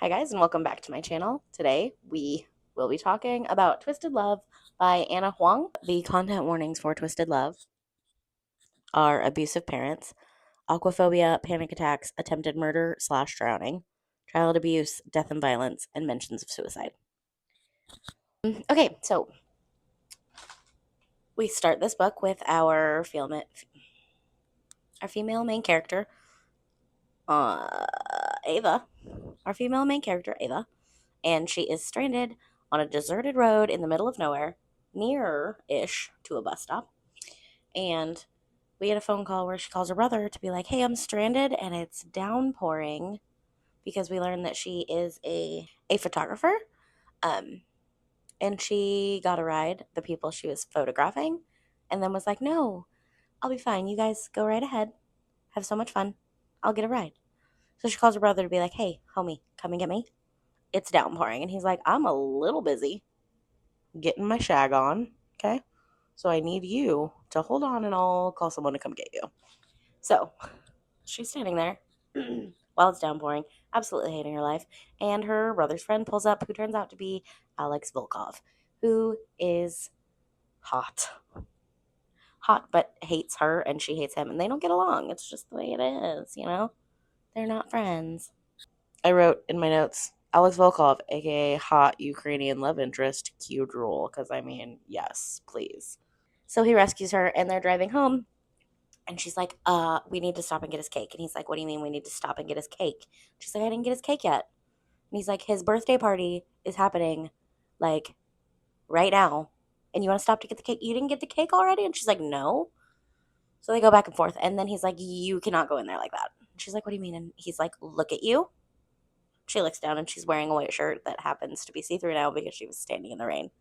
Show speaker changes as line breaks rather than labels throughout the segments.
Hi guys, and welcome back to my channel. Today we will be talking about Twisted Love by Anna Huang. The content warnings for Twisted Love are abusive parents, aquaphobia, panic attacks, attempted murder / drowning, child abuse, death and violence, and mentions of suicide. Okay, so we start this book with our female main character, Ava. Our female main character, Ava, and she is stranded on a deserted road in the middle of nowhere, near-ish to a bus stop. And we get a phone call where she calls her brother to be like, hey, I'm stranded and it's downpouring, because we learn that she is a photographer. And she got a ride, the people she was photographing, and then was like, no, I'll be fine. You guys go right ahead. Have so much fun. I'll get a ride. So she calls her brother to be like, hey, homie, come and get me. It's downpouring. And he's like, I'm a little busy getting my shag on, okay? So I need you to hold on and I'll call someone to come get you. So she's standing there while it's downpouring, absolutely hating her life. And her brother's friend pulls up, who turns out to be Alex Volkov, who is hot. Hot, but hates her and she hates him. And they don't get along. It's just the way it is, you know? They're not friends. I wrote in my notes, Alex Volkov, aka hot Ukrainian love interest, cue drool, because I mean, yes, please. So he rescues her and they're driving home. And she's like, we need to stop and get his cake. And he's like, what do you mean we need to stop and get his cake? She's like, I didn't get his cake yet. And he's like, his birthday party is happening, like, right now. And you want to stop to get the cake? You didn't get the cake already? And she's like, no. So they go back and forth. And then he's like, you cannot go in there like that. And she's like, what do you mean? And he's like, look at you. She looks down and she's wearing a white shirt that happens to be see-through now because she was standing in the rain.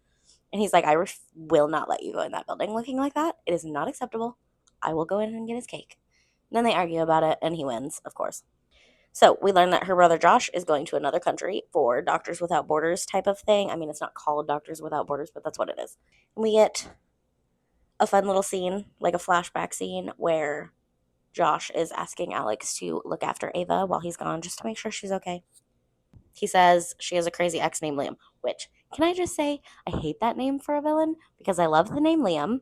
And he's like, I will not let you go in that building looking like that. It is not acceptable. I will go in and get his cake. And then they argue about it, and he wins, of course. So we learn that her brother Josh is going to another country for Doctors Without Borders type of thing. I mean, it's not called Doctors Without Borders, but that's what it is. And we get a fun little scene, like a flashback scene, where Josh is asking Alex to look after Ava while he's gone, just to make sure she's okay. He says she has a crazy ex named Liam, which, can I just say, I hate that name for a villain because I love the name Liam.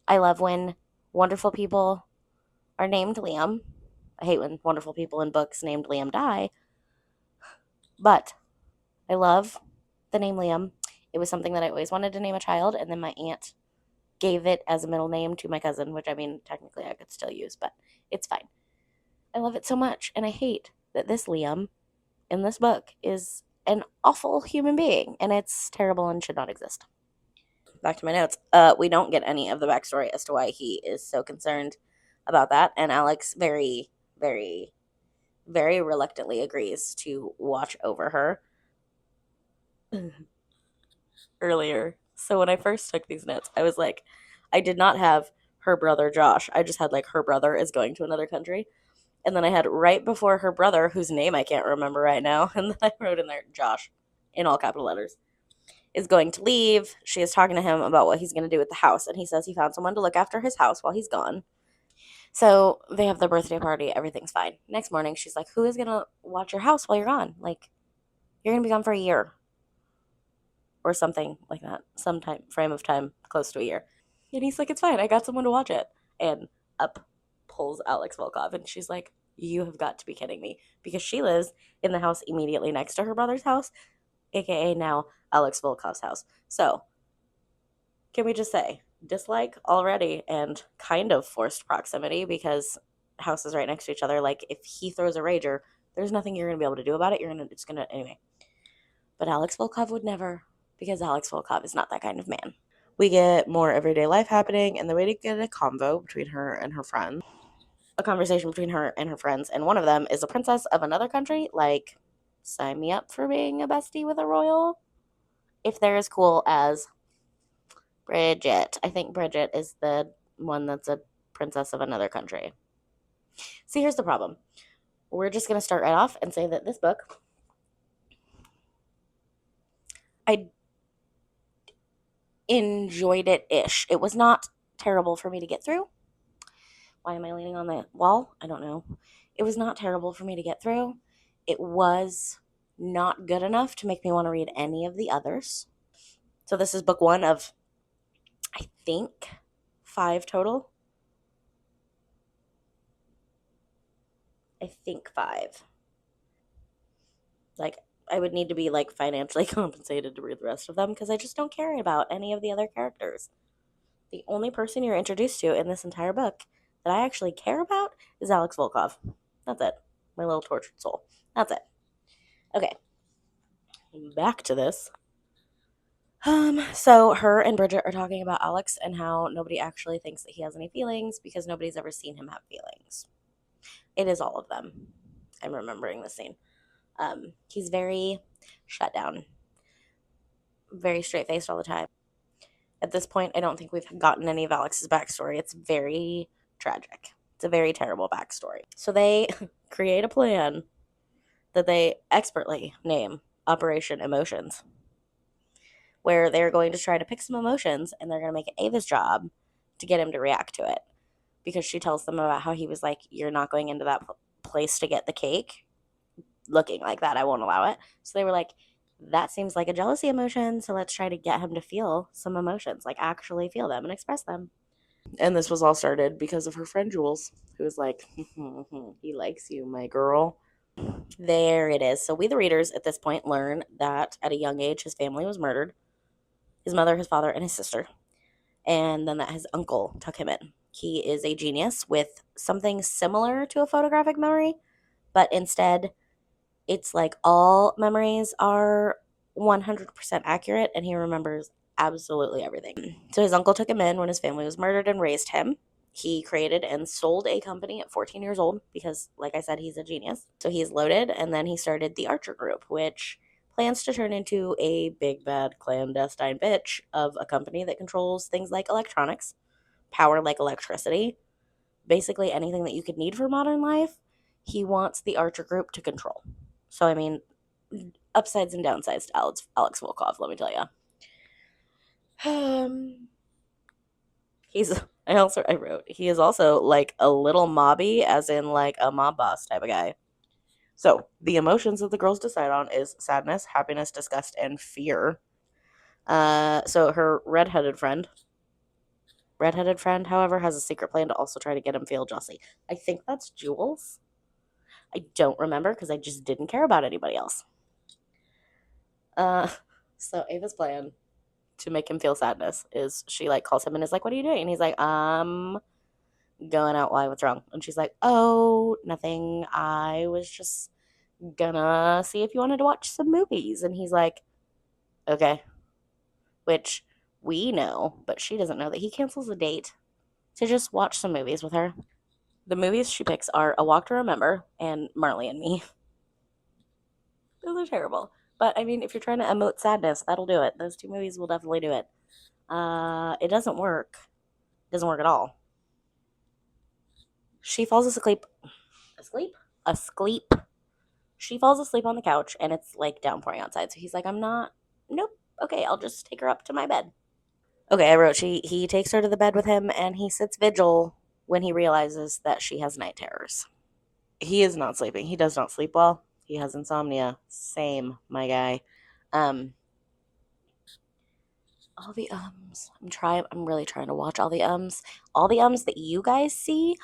I love when wonderful people are named Liam. I hate when wonderful people in books named Liam die. But I love the name Liam. It was something that I always wanted to name a child, and then my aunt gave it as a middle name to my cousin, which I mean, technically I could still use, but it's fine. I love it so much, and I hate that this Liam in this book is an awful human being, and it's terrible and should not exist. Back to my notes. We don't get any of the backstory as to why he is so concerned about that, and Alex very, very, very reluctantly agrees to watch over her earlier. So when I first took these notes, I was like, I did not have her brother Josh. I just had like her brother is going to another country. And then I had right before her brother, whose name I can't remember right now, and then I wrote in there Josh in all capital letters, is going to leave. She is talking to him about what he's going to do with the house, and he says he found someone to look after his house while he's gone. So they have the birthday party. Everything's fine. Next morning, she's like, who is going to watch your house while you're gone? Like, you're going to be gone for a year or something like that, some time frame of time close to a year. And he's like, it's fine. I got someone to watch it. And up pulls Alex Volkov, and she's like, you have got to be kidding me, because she lives in the house immediately next to her brother's house, aka now Alex Volkov's house. So can we just say dislike already, and kind of forced proximity, because houses right next to each other, like if he throws a rager, there's nothing you're gonna be able to do about it. It's gonna anyway. But Alex Volkov would never, because Alex Volkov is not that kind of man. We get more everyday life happening, and then we get a convo between her and her friends. A conversation between her and her friends, and one of them is a princess of another country. Like, sign me up for being a bestie with a royal. If they're as cool as Bridget. I think Bridget is the one that's a princess of another country. See, here's the problem. We're just going to start right off and say that this book, I enjoyed it-ish. It was not terrible for me to get through. Why am I leaning on the wall? I don't know. It was not terrible for me to get through. It was not good enough to make me want to read any of the others. So this is book one of, I think, 5 total. I think 5. Like, I would need to be like financially compensated to read the rest of them because I just don't care about any of the other characters. The only person you're introduced to in this entire book that I actually care about is Alex Volkov. That's it. My little tortured soul. That's it. Okay, back to this. So her and Bridget are talking about Alex and how nobody actually thinks that he has any feelings because nobody's ever seen him have feelings. It is all of them. I'm remembering the scene. He's very shut down, very straight faced all the time. At this point, I don't think we've gotten any of Alex's backstory. It's very tragic. It's a very terrible backstory. So they create a plan that they expertly name Operation Emotions, where they're going to try to pick some emotions and they're going to make it Ava's job to get him to react to it. Because she tells them about how he was like, "You're not going into that place to get the cake looking like that. I won't allow it." So they were like, that seems like a jealousy emotion. So let's try to get him to feel some emotions, like actually feel them and express them. And this was all started because of her friend Jules, who was like, he likes you, my girl. There it is. So we, the readers, at this point learn that at a young age, his family was murdered, his mother, his father, and his sister. And then that his uncle took him in. He is a genius with something similar to a photographic memory, but instead it's like all memories are 100% accurate and he remembers absolutely everything. So his uncle took him in when his family was murdered and raised him. He created and sold a company at 14 years old because, like I said, he's a genius. So he's loaded, and then he started the Archer Group, which plans to turn into a big bad clandestine bitch of a company that controls things like electronics, power like electricity, basically anything that you could need for modern life. He wants the Archer Group to control. So, I mean, upsides and downsides to Alex Volkov, let me tell you. He's, I wrote, he is also like a little mobby, as in like a mob boss type of guy. So, the emotions that the girls decide on is sadness, happiness, disgust, and fear. So her redheaded friend, however, has a secret plan to also try to get him feel jealousy. I think that's Jules. I don't remember because I just didn't care about anybody else. Uh, so Ava's plan to make him feel sadness is she like calls him and is like, "What are you doing?" And he's like, going out. Why? What's wrong?" And she's like, "Oh, nothing. I was just gonna see if you wanted to watch some movies." And he's like, "Okay," which we know, but she doesn't know that he cancels a date to just watch some movies with her. The movies she picks are A Walk to Remember and Marley and Me. Those are terrible. But I mean, if you're trying to emote sadness, that'll do it. Those 2 movies will definitely do it. It doesn't work. It doesn't work at all. She falls asleep. Asleep? Asleep. She falls asleep on the couch and it's like downpouring outside. So he's like, I'm not. Nope. Okay, I'll just take her up to my bed. Okay, I wrote he takes her to the bed with him and he sits vigil when he realizes that she has night terrors. He is not sleeping. He does not sleep well. He has insomnia. Same, my guy. Um, all the ums. I'm really trying to watch all the ums. All the ums that you guys see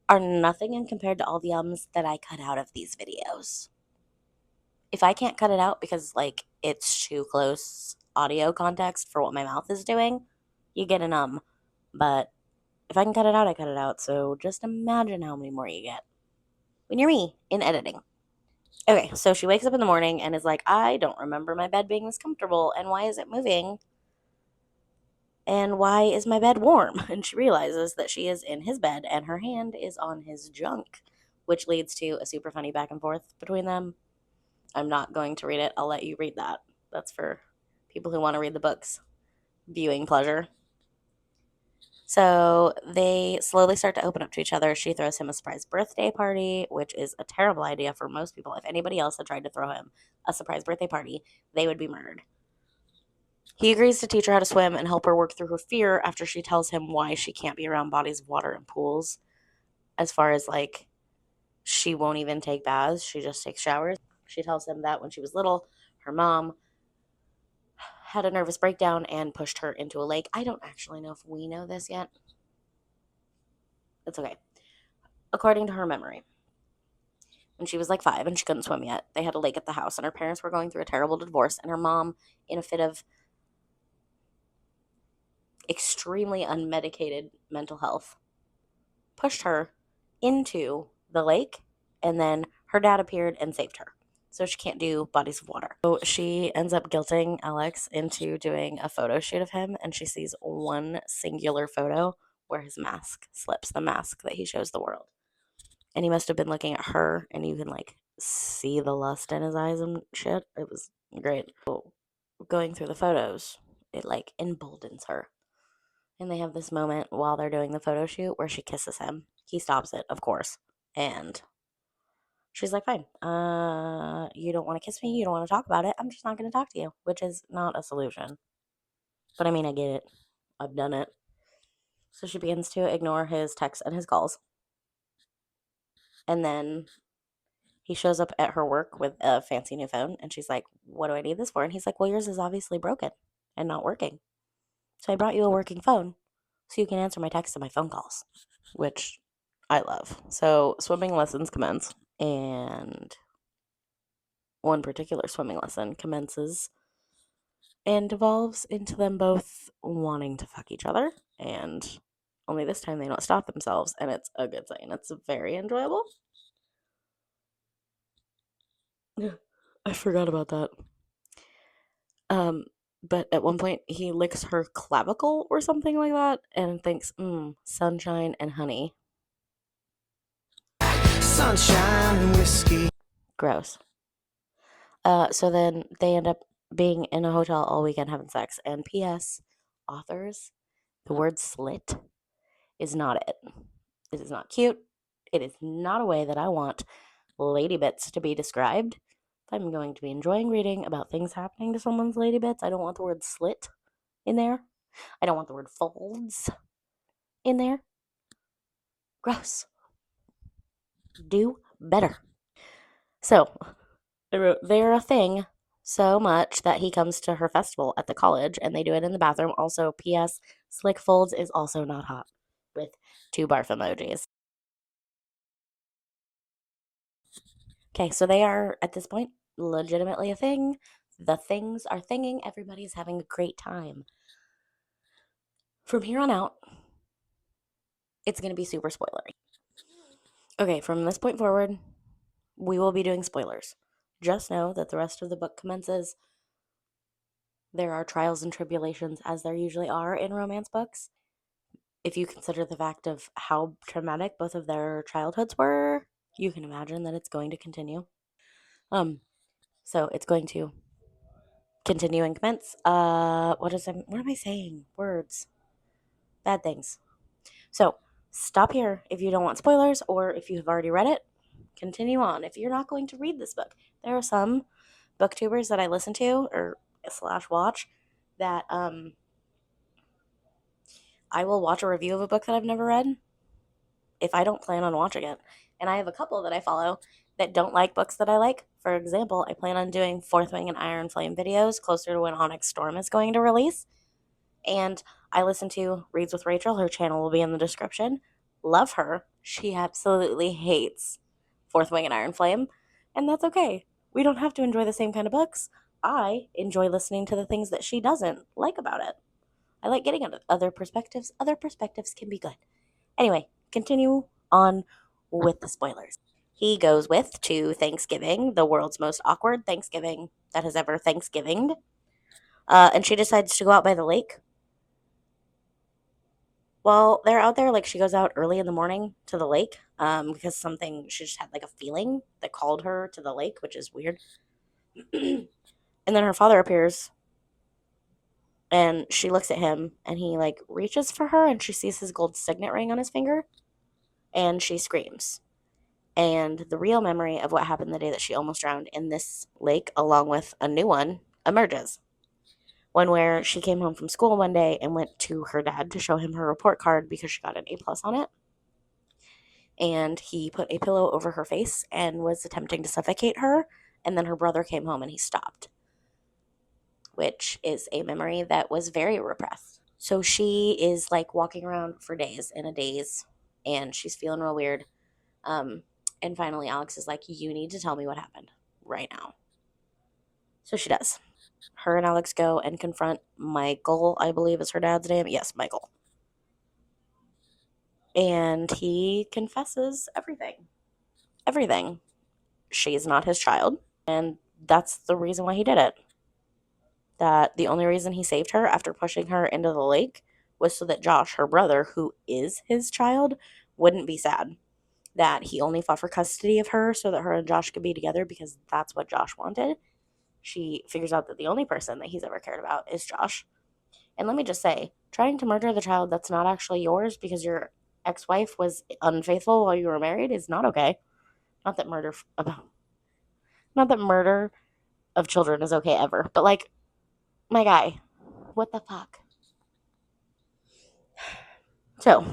are nothing in compared to all the ums that I cut out of these videos. If I can't cut it out because like it's too close audio context for what my mouth is doing, you get an But if I can cut it out, I cut it out. So just imagine how many more you get when you're me in editing. Okay, so she wakes up in the morning and is like, I don't remember my bed being this comfortable, and why is it moving? And why is my bed warm? And she realizes that she is in his bed and her hand is on his junk, which leads to a super funny back and forth between them. I'm not going to read it. I'll let you read that. That's for people who want to read the books. Viewing pleasure. So they slowly start to open up to each other. She throws him a surprise birthday party, which is a terrible idea for most people. If anybody else had tried to throw him a surprise birthday party, they would be murdered. He agrees to teach her how to swim and help her work through her fear after she tells him why she can't be around bodies of water and pools. As far as like, she won't even take baths, she just takes showers. She tells him that when she was little, her mom had a nervous breakdown and pushed her into a lake. I don't actually know if we know this yet. It's okay. According to her memory, when she was like 5 and she couldn't swim yet, they had a lake at the house, and her parents were going through a terrible divorce, and her mom, in a fit of extremely unmedicated mental health, pushed her into the lake, and then her dad appeared and saved her. So she can't do bodies of water. So she ends up guilting Alex into doing a photo shoot of him, and she sees one singular photo where his mask slips, the mask that he shows the world. And he must have been looking at her, and you can like see the lust in his eyes and shit. It was great. So, going through the photos, it like emboldens her. And they have this moment while they're doing the photo shoot where she kisses him. He stops it, of course. And she's like, fine. You don't want to kiss me. You don't want to talk about it. I'm just not going to talk to you, which is not a solution. But I mean, I get it. I've done it. So she begins to ignore his texts and his calls. And then he shows up at her work with a fancy new phone. And she's like, what do I need this for? And he's like, well, yours is obviously broken and not working. So I brought you a working phone so you can answer my texts and my phone calls, which I love. So swimming lessons commence, and one particular swimming lesson commences and devolves into them both wanting to fuck each other, and only this time they don't stop themselves, and it's a good sign. It's very enjoyable. I forgot about that. But at one point he licks her clavicle or something like that and thinks, sunshine and honey. Sunshine and whiskey. Gross. So then they end up being in a hotel all weekend having sex. And P.S. authors, the word slit is not it. It is not cute. It is not a way that I want lady bits to be described. If I'm going to be enjoying reading about things happening to someone's lady bits, I don't want the word slit in there. I don't want the word folds in there. Gross. Do better. So, I wrote, they're a thing so much that he comes to her festival at the college and they do it in the bathroom. Also, P.S. Slick Folds is also not hot with 2 barf emojis. Okay, so they are at this point legitimately a thing. The things are thinging. Everybody's having a great time. From here on out, it's going to be super spoilery. Okay, from this point forward, we will be doing spoilers. Just know that the rest of the book commences. There are trials and tribulations, as there usually are in romance books. If you consider the fact of how traumatic both of their childhoods were, you can imagine that it's going to continue. So it's going to continue and commence. What am I saying? Words. Bad things. So stop here if you don't want spoilers, or if you have already read it, continue on. If you're not going to read this book, there are some booktubers that I listen to or / watch that I will watch a review of a book that I've never read if I don't plan on watching it. And I have a couple that I follow that don't like books that I like. For example, I plan on doing Fourth Wing and Iron Flame videos closer to when Onyx Storm is going to release. And I listen to Reads with Rachel. Her channel will be in the description. Love her. She absolutely hates Fourth Wing and Iron Flame. And that's okay. We don't have to enjoy the same kind of books. I enjoy listening to the things that she doesn't like about it. I like getting other perspectives. Other perspectives can be good. Anyway, continue on with the spoilers. He goes to Thanksgiving, the world's most awkward Thanksgiving that has ever Thanksgivinged. And she decides to go out by the lake. While they're out there, like she goes out early in the morning to the lake because she just had like a feeling that called her to the lake, which is weird. And then her father appears and she looks at him and he like reaches for her and she sees his gold signet ring on his finger and she screams. And the real memory of what happened the day that she almost drowned in this lake, along with a new one, emerges. One where she came home from school one day and went to her dad to show him her report card because she got an A+ on it. And he put a pillow over her face and was attempting to suffocate her. And then her brother came home and he stopped, which is a memory that was very repressed. So she is like walking around for days in a daze and she's feeling real weird. Um, and finally, Alex is like, "You need to tell me what happened right now." So she does. Her and Alex go and confront Michael, I believe is her dad's name. Yes, Michael. And he confesses everything. Everything. She's not his child. And that's the reason why he did it. That the only reason he saved her after pushing her into the lake was so that Josh, her brother, who is his child, wouldn't be sad. That he only fought for custody of her so that her and Josh could be together because that's what Josh wanted. She figures out that the only person that he's ever cared about is Josh. And let me just say, trying to murder the child that's not actually yours because your ex-wife was unfaithful while you were married is not okay. Not that murder, not that murder of children is okay ever, but like, my guy, what the fuck? So,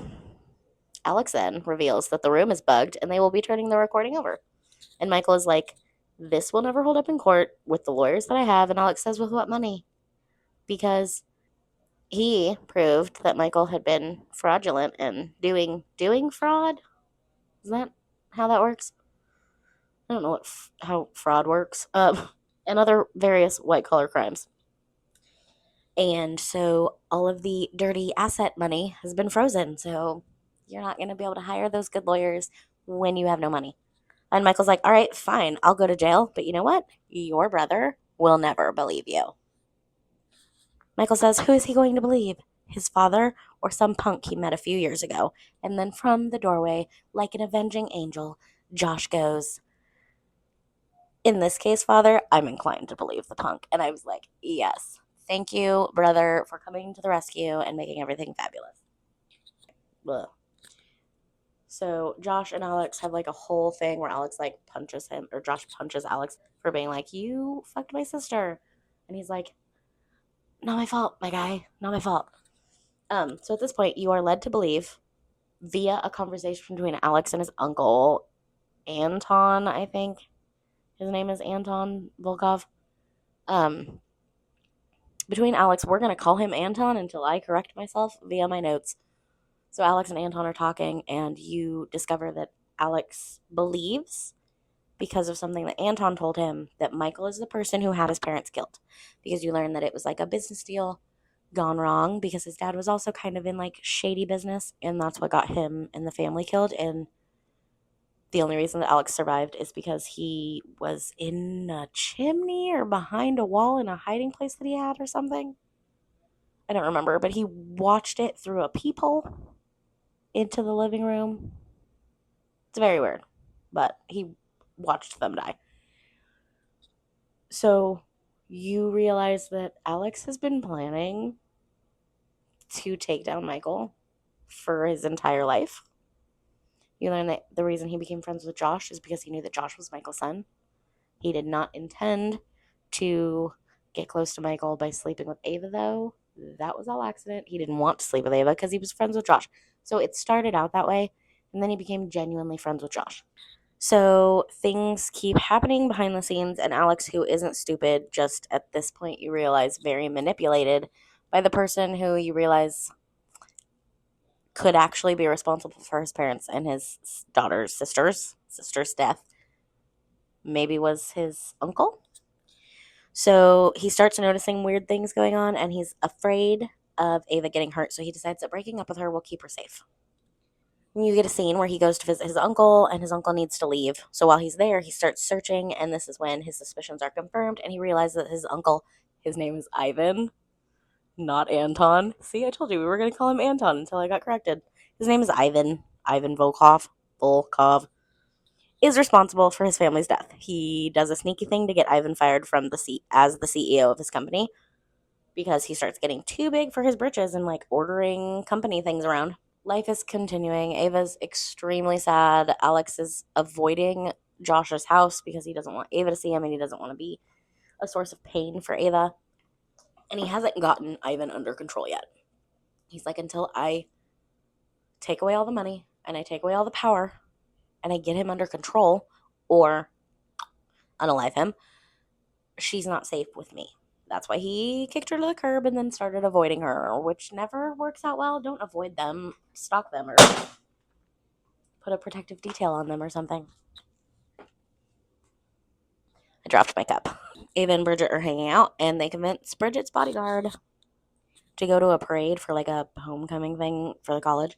Alex then reveals that the room is bugged and they will be turning the recording over. And Michael is like, "This will never hold up in court with the lawyers that I have." And Alex says, "With what money?" Because he proved that Michael had been fraudulent and doing fraud. Is that how that works? I don't know how fraud works. And other various white collar crimes. And so all of the dirty asset money has been frozen. So you're not going to be able to hire those good lawyers when you have no money. And Michael's like, "All right, fine, I'll go to jail. But you know what? Your brother will never believe you." Michael says, who is he going to believe? His father or some punk he met a few years ago? And then from the doorway, like an avenging angel, Josh goes, "In this case, Father, I'm inclined to believe the punk." And I was like, yes. Thank you, brother, for coming to the rescue and making everything fabulous. Ugh. So Josh and Alex have like a whole thing where Alex like punches him, or Josh punches Alex for being like, "You fucked my sister." And he's like, "Not my fault, my guy. Not my fault." So at this point, you are led to believe via a conversation between Alex and his uncle, Anton, I think. His name is Anton Volkov. Um, Between Alex, we're going to call him Anton until I correct myself via my notes. So Alex and Anton are talking, and you discover that Alex believes, because of something that Anton told him, that Michael is the person who had his parents killed. Because you learn that it was like a business deal gone wrong because his dad was also kind of in like shady business, and that's what got him and the family killed. And the only reason that Alex survived is because he was in a chimney or behind a wall in a hiding place that he had or something. I don't remember, but he watched it through a peephole into the living room. It's very weird, but he watched them die. So you realize that Alex has been planning to take down Michael for his entire life. You learn that the reason he became friends with Josh is because he knew that Josh was Michael's son. He did not intend to get close to Michael by sleeping with Ava, though. That was all accident. He didn't want to sleep with Ava because he was friends with Josh. So it started out that way, and then he became genuinely friends with Josh. So things keep happening behind the scenes, and Alex, who isn't stupid, just at this point you realize very manipulated by the person who you realize could actually be responsible for his parents and his sister's death, maybe was his uncle. So he starts noticing weird things going on, and he's afraid of Ava getting hurt, so he decides that breaking up with her will keep her safe. And you get a scene where he goes to visit his uncle, and his uncle needs to leave. So while he's there, he starts searching, and this is when his suspicions are confirmed, and he realizes that his uncle, his name is Ivan, not Anton. See, I told you we were going to call him Anton until I got corrected. His name is Ivan Volkov, is responsible for his family's death. He does a sneaky thing to get Ivan fired from the seat as the CEO of his company because he starts getting too big for his britches and like ordering company things around. Life is continuing. Ava's extremely sad. Alex is avoiding Josh's house because he doesn't want Ava to see him and he doesn't want to be a source of pain for Ava. And he hasn't gotten Ivan under control yet. He's like, until I take away all the money and I take away all the power and I get him under control, or unalive him. She's not safe with me. That's why he kicked her to the curb and then started avoiding her, which never works out well. Don't avoid them, stalk them, or put a protective detail on them or something. I dropped my cup. Ava and Bridget are hanging out, and they convince Bridget's bodyguard to go to a parade for like a homecoming thing for the college.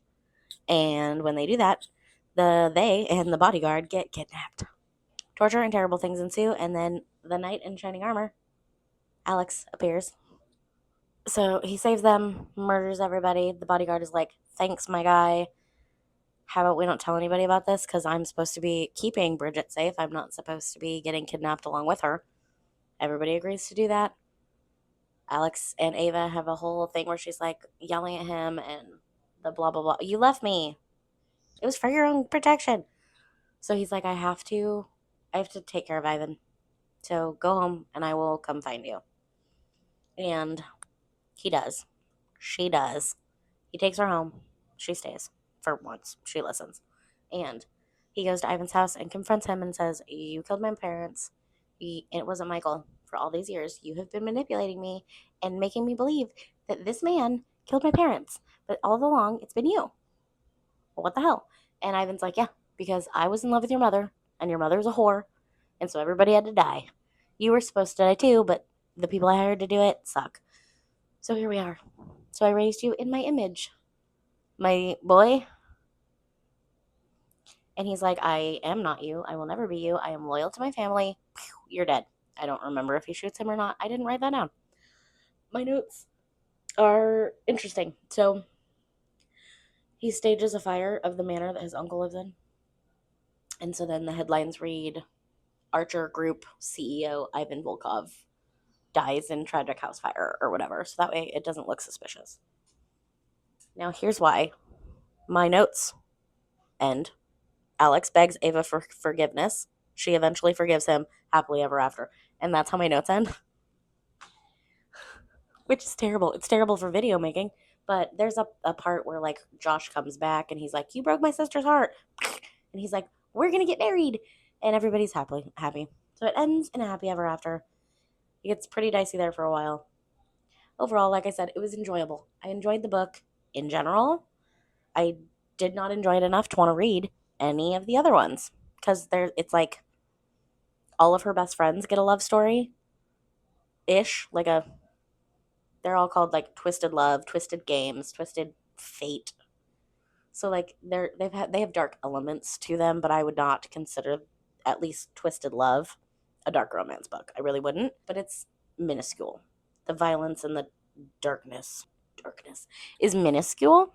And when they do that, they and the bodyguard get kidnapped. Torture and terrible things ensue, and then the knight in shining armor, Alex, appears. So he saves them, murders everybody. The bodyguard is like, "Thanks, my guy. How about we don't tell anybody about this? Because I'm supposed to be keeping Bridget safe. I'm not supposed to be getting kidnapped along with her." Everybody agrees to do that. Alex and Ava have a whole thing where she's like yelling at him and the blah, blah, blah. "You left me. It was for your own protection." So he's like, I have to take care of Ivan. So go home and I will come find you. And he does. She does. He takes her home. She stays. For once. She listens. And he goes to Ivan's house and confronts him and says, "You killed my parents. It wasn't Michael. For all these years, you have been manipulating me and making me believe that this man killed my parents. But all along, it's been you. Well, what the hell?" And Ivan's like, "Yeah, because I was in love with your mother, and your mother was a whore, and so everybody had to die. You were supposed to die too, but the people I hired to do it suck. So here we are. So I raised you in my image, my boy." And he's like, "I am not you. I will never be you. I am loyal to my family. You're dead." I don't remember if he shoots him or not. I didn't write that down. My notes are interesting. So he stages a fire of the manor that his uncle lives in. And so then the headlines read, "Archer Group CEO Ivan Volkov dies in tragic house fire," or whatever. So that way it doesn't look suspicious. Now here's why. My notes end. Alex begs Ava for forgiveness. She eventually forgives him happily ever after. And that's how my notes end. Which is terrible. It's terrible for video making. But there's a part where like Josh comes back and he's like, "You broke my sister's heart." And he's like, "We're gonna get married." And everybody's happy. So it ends in a happy ever after. It gets pretty dicey there for a while. Overall, like I said, it was enjoyable. I enjoyed the book in general. I did not enjoy it enough to want to read any of the other ones. Because it's like all of her best friends get a love story ish. They're all called like Twisted Love, Twisted Games, Twisted Fate. So like they have dark elements to them, but I would not consider at least Twisted Love a dark romance book. I really wouldn't, but it's minuscule. The violence and the darkness is minuscule.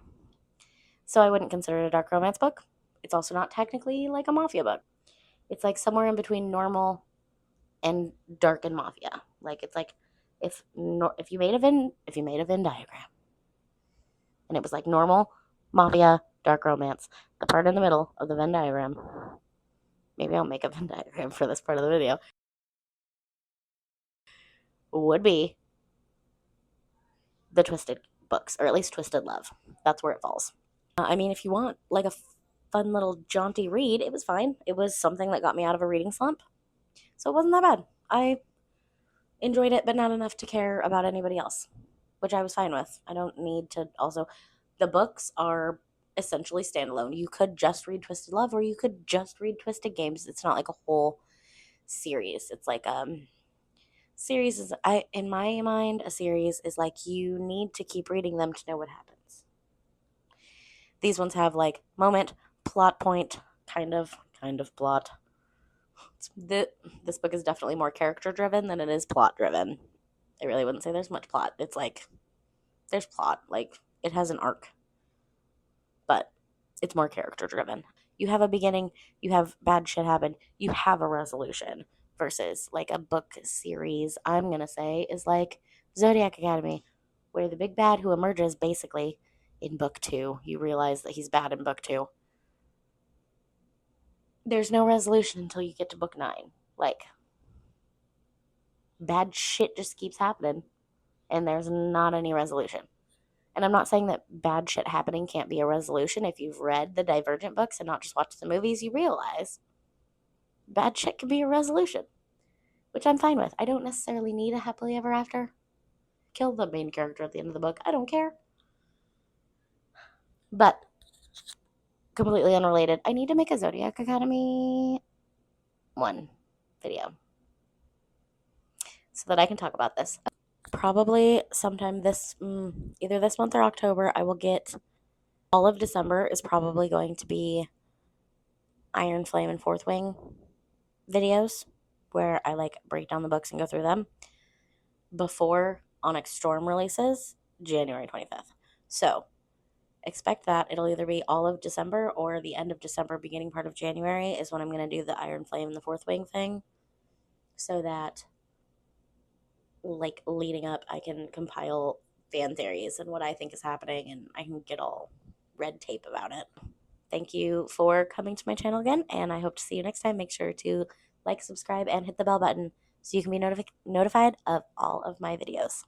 So I wouldn't consider it a dark romance book. It's also not technically like a mafia book. It's like somewhere in between normal and dark and mafia. Like it's like if you made a Venn diagram and it was like normal, mafia, dark romance, the part in the middle of the Venn diagram. Maybe I'll make a Venn diagram for this part of the video. Would be the Twisted books, or at least Twisted Love. That's where it falls. I mean, if you want like a fun little jaunty read, it was fine. It was something that got me out of a reading slump. So it wasn't that bad. I enjoyed it, but not enough to care about anybody else, which I was fine with. I don't need to also. The books are essentially standalone. You could just read Twisted Love or you could just read Twisted Games. It's not like a whole series. It's like series is I in my mind a series is like you need to keep reading them to know what happens. These ones have like moment, plot point, kind of plot. This book is definitely more character driven than it is plot driven. I really wouldn't say there's much plot. It's like there's plot, like it has an arc, but it's more character driven. You have a beginning, you have bad shit happen, you have a resolution versus like a book series, I'm going to say, is like Zodiac Academy, where the big bad who emerges basically in book 2, you realize that he's bad in book 2. There's no resolution until you get to book 9. Like, bad shit just keeps happening, and there's not any resolution. And I'm not saying that bad shit happening can't be a resolution. If you've read the Divergent books and not just watched the movies, you realize bad shit can be a resolution. which I'm fine with. I don't necessarily need a happily ever after. Kill the main character at the end of the book. I don't care. But completely unrelated, I need to make a Zodiac Academy 1 video so that I can talk about this. Probably sometime either this month or October, I will get. All of December is probably going to be Iron Flame and Fourth Wing videos where I like break down the books and go through them before Onyx Storm releases January 25th. So expect that. It'll either be all of December or the end of December, beginning part of January is when I'm going to do the Iron Flame and the Fourth Wing thing, so that like leading up I can compile fan theories and what I think is happening, and I can get all red tape about it. Thank you for coming to my channel again, and I hope to see you next time. Make sure to like, subscribe, and hit the bell button so you can be notified of all of my videos.